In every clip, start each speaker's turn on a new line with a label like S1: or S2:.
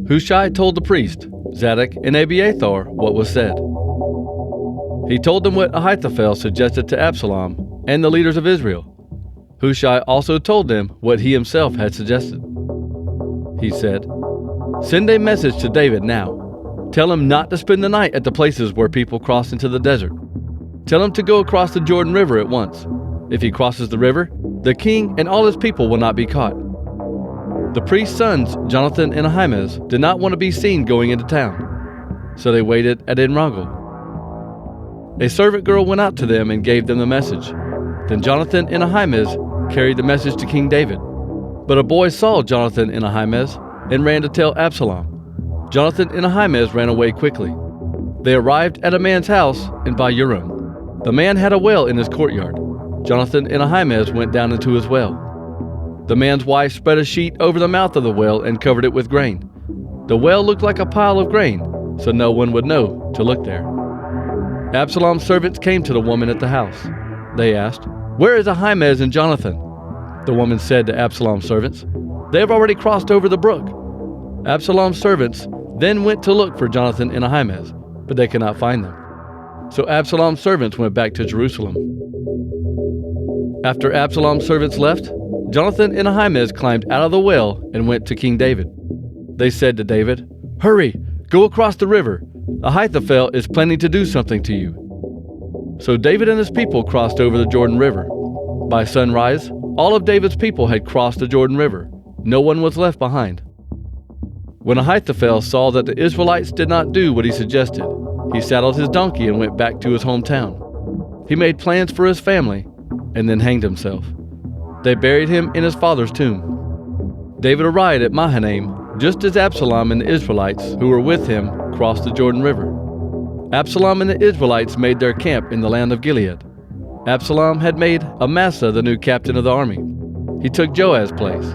S1: Hushai told the priest, Zadok and Abiathar, what was said. He told them what Ahithophel suggested to Absalom and the leaders of Israel. Hushai also told them what he himself had suggested. He said, "Send a message to David now. Tell him not to spend the night at the places where people cross into the desert. Tell him to go across the Jordan River at once. If he crosses the river, the king and all his people will not be caught." The priest's sons, Jonathan and Ahimaaz, did not want to be seen going into town, so they waited at En-Rogel. A servant girl went out to them and gave them the message. Then Jonathan and Ahimaaz carried the message to King David. But a boy saw Jonathan and Ahimaaz and ran to tell Absalom. Jonathan and Ahimaaz ran away quickly. They arrived at a man's house in Bahurim. The man had a well in his courtyard. Jonathan and Ahimaaz went down into his well. The man's wife spread a sheet over the mouth of the well and covered it with grain. The well looked like a pile of grain, so no one would know to look there. Absalom's servants came to the woman at the house. They asked, "Where is Ahimaaz and Jonathan?" The woman said to Absalom's servants, "They have already crossed over the brook." Absalom's servants then went to look for Jonathan and Ahimaaz, but they could not find them. So Absalom's servants went back to Jerusalem. After Absalom's servants left, Jonathan and Ahimaaz climbed out of the well and went to King David. They said to David, "Hurry, go across the river. Ahithophel is planning to do something to you." So David and his people crossed over the Jordan River. By sunrise, all of David's people had crossed the Jordan River. No one was left behind. When Ahithophel saw that the Israelites did not do what he suggested, he saddled his donkey and went back to his hometown. He made plans for his family and then hanged himself. They buried him in his father's tomb. David arrived at Mahanaim just as Absalom and the Israelites who were with him crossed the Jordan River. Absalom and the Israelites made their camp in the land of Gilead. Absalom had made Amasa the new captain of the army. He took Joab's place.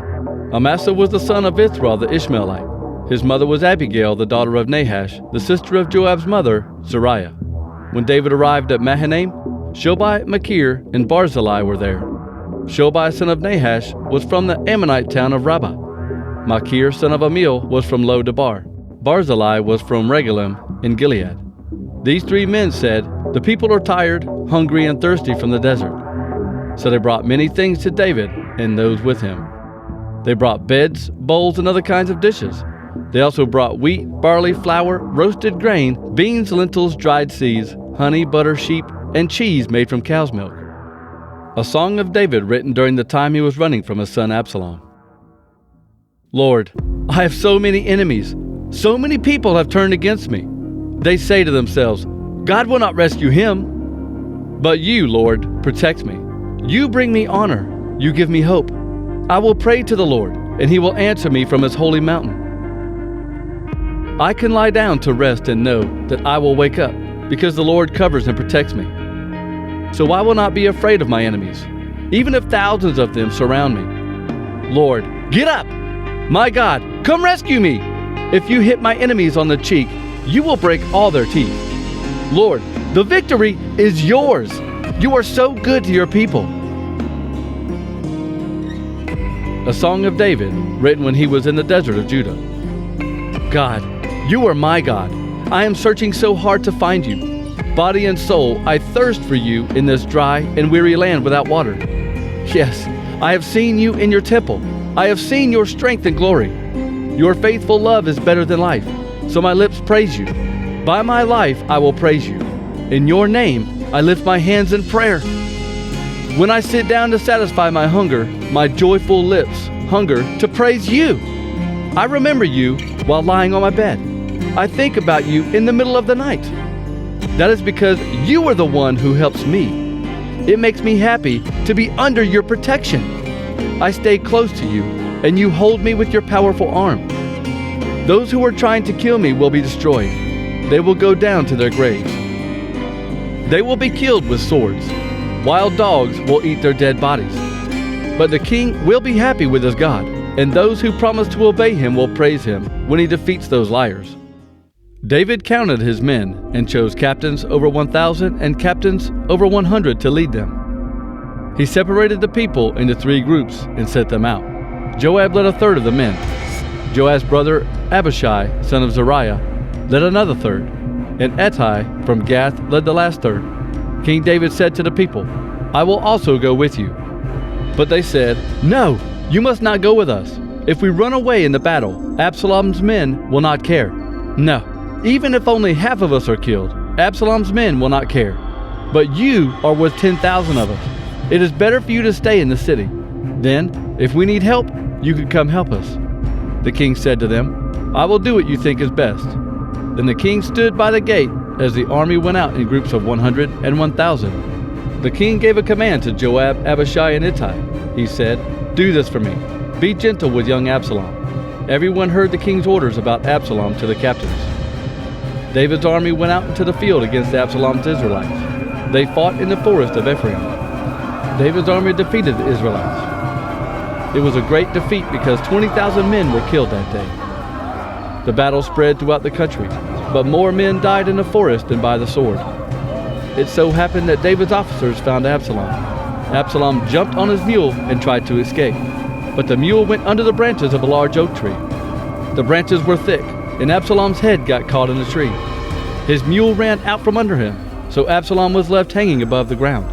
S1: Amasa was the son of Ithra the Ishmaelite. His mother was Abigail, the daughter of Nahash, the sister of Joab's mother, Zeruiah. When David arrived at Mahanaim, Shobai, Machir, and Barzillai were there. Shobai, son of Nahash, was from the Ammonite town of Rabbah. Machir, son of Amiel, was from Lo-Debar. Barzillai was from Regalim in Gilead. These three men said, "The people are tired, hungry, and thirsty from the desert." So they brought many things to David and those with him. They brought beds, bowls, and other kinds of dishes. They also brought wheat, barley, flour, roasted grain, beans, lentils, dried seeds, honey, butter, sheep, and cheese made from cow's milk. A song of David written during the time he was running from his son Absalom. Lord, I have so many enemies. So many people have turned against me. They say to themselves, God will not rescue him. But you, Lord, protect me. You bring me honor. You give me hope. I will pray to the Lord, and he will answer me from his holy mountain. I can lie down to rest and know that I will wake up, because the Lord covers and protects me. So I will not be afraid of my enemies, even if thousands of them surround me. Lord, get up! My God, come rescue me! If you hit my enemies on the cheek, you will break all their teeth. Lord, the victory is yours. You are so good to your people. A song of David, written when he was in the desert of Judah. God, you are my God. I am searching so hard to find you. Body and soul, I thirst for you in this dry and weary land without water. Yes, I have seen you in your temple. I have seen your strength and glory. Your faithful love is better than life, so my lips praise you. By my life I will praise you. In your name I lift my hands in prayer. When I sit down to satisfy my hunger, my joyful lips hunger to praise you. I remember you while lying on my bed. I think about you in the middle of the night. That is because you are the one who helps me. It makes me happy to be under your protection. I stay close to you, and you hold me with your powerful arm. Those who are trying to kill me will be destroyed. They will go down to their graves. They will be killed with swords. Wild dogs will eat their dead bodies. But the king will be happy with his God, and those who promise to obey him will praise him when he defeats those liars. David counted his men and chose captains over 1,000 and captains over 100 to lead them. He separated the people into 3 groups and set them out. Joab led a third of the men. Joab's brother Abishai, son of Zeruiah, led another third, and Ittai from Gath led the last third. King David said to the people, "I will also go with you." But they said, "No, you must not go with us. If we run away in the battle, Absalom's men will not care. No, even if only half of us are killed, Absalom's men will not care. But you are worth 10,000 of us. It is better for you to stay in the city. Then, if we need help, you can come help us." The king said to them, "I will do what you think is best." Then the king stood by the gate as the army went out in groups of 100 and 1,000. The king gave a command to Joab, Abishai, and Ittai. He said, "Do this for me. Be gentle with young Absalom." Everyone heard the king's orders about Absalom to the captains. David's army went out into the field against Absalom's Israelites. They fought in the forest of Ephraim. David's army defeated the Israelites. It was a great defeat because 20,000 men were killed that day. The battle spread throughout the country, but more men died in the forest than by the sword. It so happened that David's officers found Absalom. Absalom jumped on his mule and tried to escape, but the mule went under the branches of a large oak tree. The branches were thick, and Absalom's head got caught in the tree. His mule ran out from under him, so Absalom was left hanging above the ground.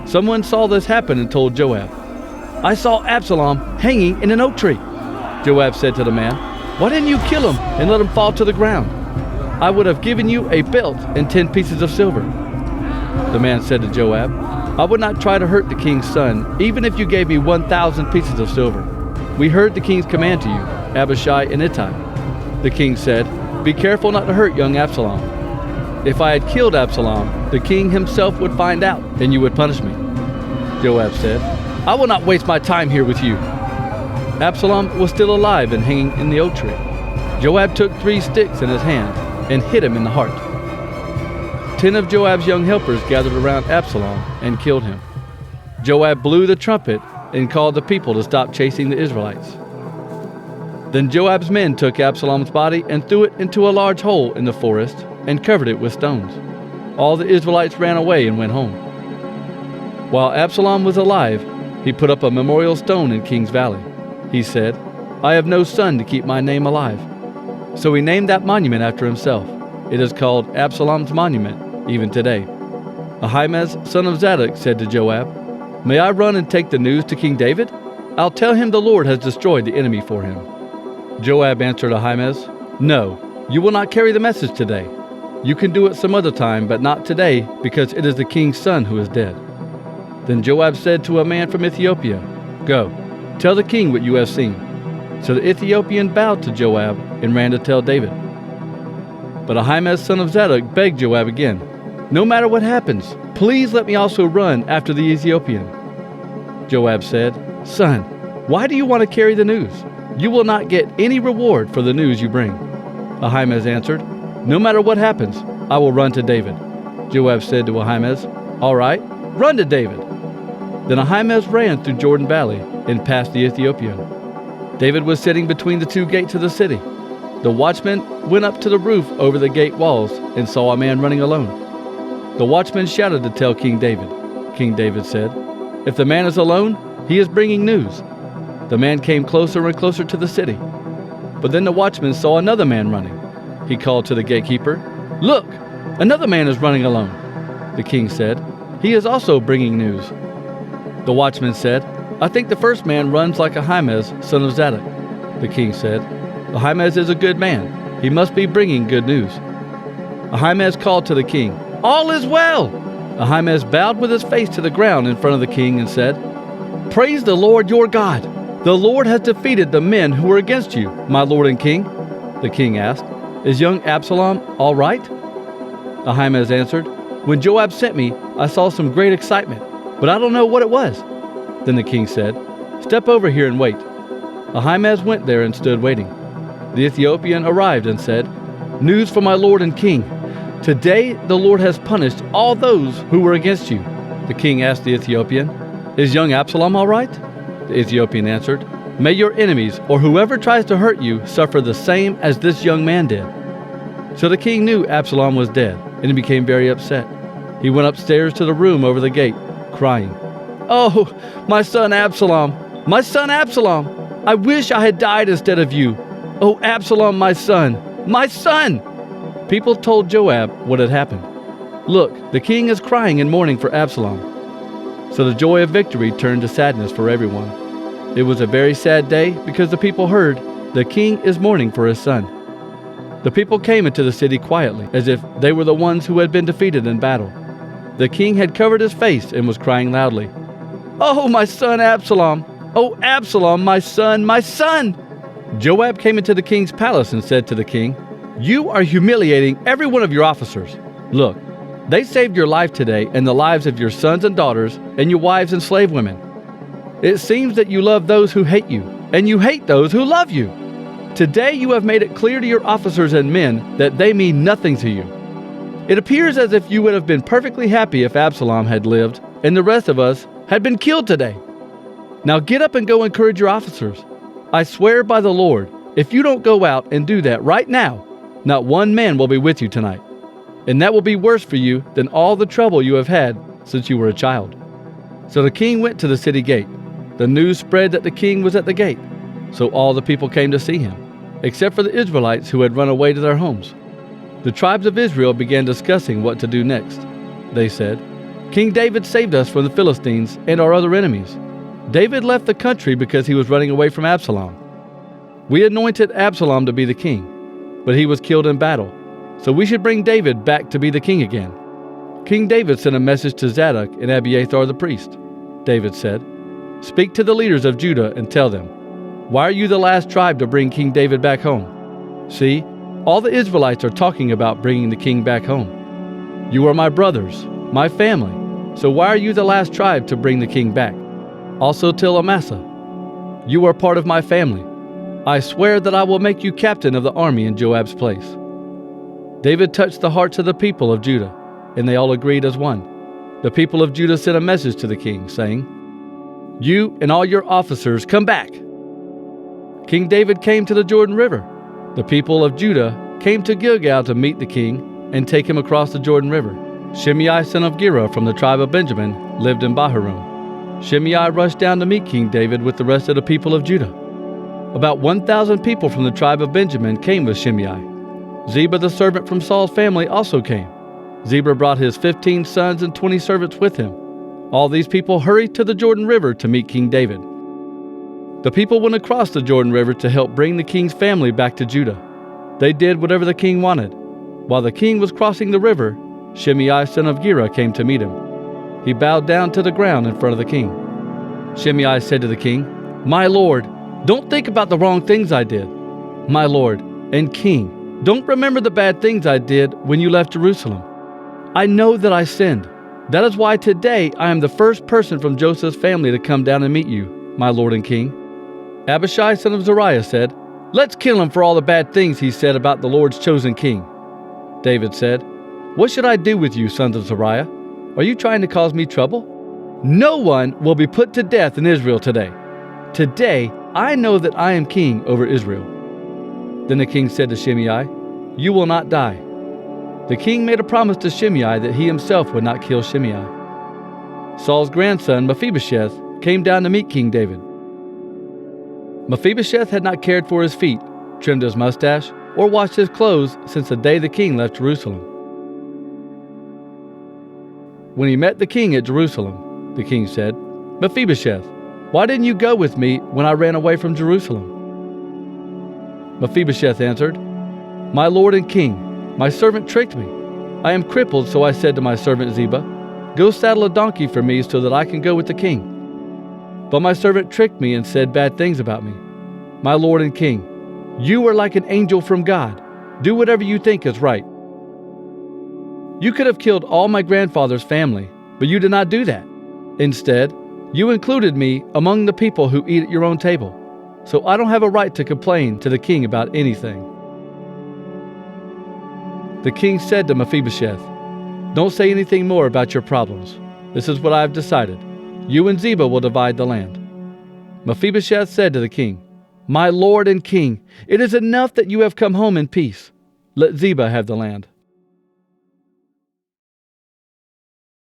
S1: Someone saw this happen and told Joab, "I saw Absalom hanging in an oak tree." Joab said to the man, "Why didn't you kill him and let him fall to the ground? I would have given you a belt and 10 pieces of silver." The man said to Joab, "I would not try to hurt the king's son, even if you gave me 1,000 pieces of silver. We heard the king's command to you, Abishai and Ittai." The king said, "Be careful not to hurt young Absalom. If I had killed Absalom, the king himself would find out, and you would punish me." Joab said, "I will not waste my time here with you." Absalom was still alive and hanging in the oak tree. Joab took 3 sticks in his hand and hit him in the heart. 10 of Joab's young helpers gathered around Absalom and killed him. Joab blew the trumpet and called the people to stop chasing the Israelites. Then Joab's men took Absalom's body and threw it into a large hole in the forest and covered it with stones. All the Israelites ran away and went home. While Absalom was alive, he put up a memorial stone in King's Valley. He said, "I have no son to keep my name alive." So he named that monument after himself. It is called Absalom's Monument, even today. Ahimaaz, son of Zadok, said to Joab, "May I run and take the news to King David? I'll tell him the Lord has destroyed the enemy for him." Joab answered Ahimaaz, "No, you will not carry the message today. You can do it some other time, but not today, because it is the king's son who is dead." Then Joab said to a man from Ethiopia, "Go, tell the king what you have seen." So the Ethiopian bowed to Joab and ran to tell David. But Ahimaaz, son of Zadok, begged Joab again, "No matter what happens, please let me also run after the Ethiopian." Joab said, "Son, why do you want to carry the news? You will not get any reward for the news you bring." Ahimaaz answered, "No matter what happens, I will run to David." Joab said to Ahimaaz, "All right, run to David." Then Ahimaaz ran through Jordan Valley and past the Ethiopian. David was sitting between the 2 gates of the city. The watchman went up to the roof over the gate walls and saw a man running alone. The watchman shouted to tell King David. King David said, "If the man is alone, he is bringing news." The man came closer and closer to the city. But then the watchman saw another man running. He called to the gatekeeper, "Look, another man is running alone." The king said, "He is also bringing news." The watchman said, "I think the first man runs like Ahimaaz, son of Zadok." The king said, "Ahimaaz is a good man. He must be bringing good news." Ahimaaz called to the king, "All is well!" Ahimaaz bowed with his face to the ground in front of the king and said, "Praise the Lord your God. The Lord has defeated the men who were against you, my lord and king." The king asked, "Is young Absalom all right?" Ahimaaz answered, "When Joab sent me, I saw some great excitement, but I don't know what it was." Then the king said, "Step over here and wait." Ahimaaz went there and stood waiting. The Ethiopian arrived and said, "News for my lord and king. Today the Lord has punished all those who were against you." The king asked the Ethiopian, "Is young Absalom all right?" The Ethiopian answered, "May your enemies or whoever tries to hurt you suffer the same as this young man did." So the king knew Absalom was dead, and he became very upset. He went upstairs to the room over the gate, crying, "Oh, my son Absalom! My son Absalom! I wish I had died instead of you! Oh, Absalom, my son! My son!" People told Joab what had happened. "Look, the king is crying and mourning for Absalom." So the joy of victory turned to sadness for everyone. It was a very sad day because the people heard, "The king is mourning for his son." The people came into the city quietly, as if they were the ones who had been defeated in battle. The king had covered his face and was crying loudly, "Oh, my son Absalom! Oh, Absalom, my son, my son!" Joab came into the king's palace and said to the king, "You are humiliating every one of your officers. Look, they saved your life today and the lives of your sons and daughters and your wives and slave women. It seems that you love those who hate you, and you hate those who love you. Today you have made it clear to your officers and men that they mean nothing to you. It appears as if you would have been perfectly happy if Absalom had lived and the rest of us had been killed today. Now get up and go encourage your officers. I swear by the Lord, if you don't go out and do that right now, not one man will be with you tonight. And that will be worse for you than all the trouble you have had since you were a child." So the king went to the city gate. The news spread that the king was at the gate. So all the people came to see him, except for the Israelites who had run away to their homes. The tribes of Israel began discussing what to do next. They said, "King David saved us from the Philistines and our other enemies. David left the country because he was running away from Absalom. We anointed Absalom to be the king, but he was killed in battle. So we should bring David back to be the king again." King David sent a message to Zadok and Abiathar the priest. David said, "Speak to the leaders of Judah and tell them, why are you the last tribe to bring King David back home? See, all the Israelites are talking about bringing the king back home. You are my brothers, my family, so why are you the last tribe to bring the king back? Also tell Amasa, you are part of my family. I swear that I will make you captain of the army in Joab's place." David touched the hearts of the people of Judah, and they all agreed as one. The people of Judah sent a message to the king, saying, "You and all your officers come back." King David came to the Jordan River. The people of Judah came to Gilgal to meet the king and take him across the Jordan River. Shimei, son of Gera from the tribe of Benjamin, lived in Bahurim. Shimei rushed down to meet King David with the rest of the people of Judah. About 1,000 people from the tribe of Benjamin came with Shimei. Ziba the servant from Saul's family also came. Ziba brought his 15 sons and 20 servants with him. All these people hurried to the Jordan River to meet King David. The people went across the Jordan River to help bring the king's family back to Judah. They did whatever the king wanted. While the king was crossing the river, Shimei, son of Gera, came to meet him. He bowed down to the ground in front of the king. Shimei said to the king, "My lord, don't think about the wrong things I did. My lord and king, don't remember the bad things I did when you left Jerusalem. I know that I sinned. That is why today I am the first person from Joseph's family to come down and meet you, my lord and king." Abishai, son of Zeruiah, said, "Let's kill him for all the bad things he said about the Lord's chosen king." David said, "What should I do with you, sons of Zeruiah? Are you trying to cause me trouble? No one will be put to death in Israel today. Today I know that I am king over Israel." Then the king said to Shimei, "You will not die." The king made a promise to Shimei that he himself would not kill Shimei. Saul's grandson Mephibosheth came down to meet King David. Mephibosheth had not cared for his feet, trimmed his mustache, or washed his clothes since the day the king left Jerusalem. When he met the king at Jerusalem, the king said, "Mephibosheth, why didn't you go with me when I ran away from Jerusalem?" Mephibosheth answered, "My lord and king, my servant tricked me. I am crippled, so I said to my servant Ziba, 'Go saddle a donkey for me so that I can go with the king.' But my servant tricked me and said bad things about me. My lord and king, you are like an angel from God. Do whatever you think is right. You could have killed all my grandfather's family, but you did not do that. Instead, you included me among the people who eat at your own table. So I don't have a right to complain to the king about anything." The king said to Mephibosheth, "Don't say anything more about your problems. This is what I have decided. You and Ziba will divide the land." Mephibosheth said to the king, "My lord and king, it is enough that you have come home in peace. Let Ziba have the land.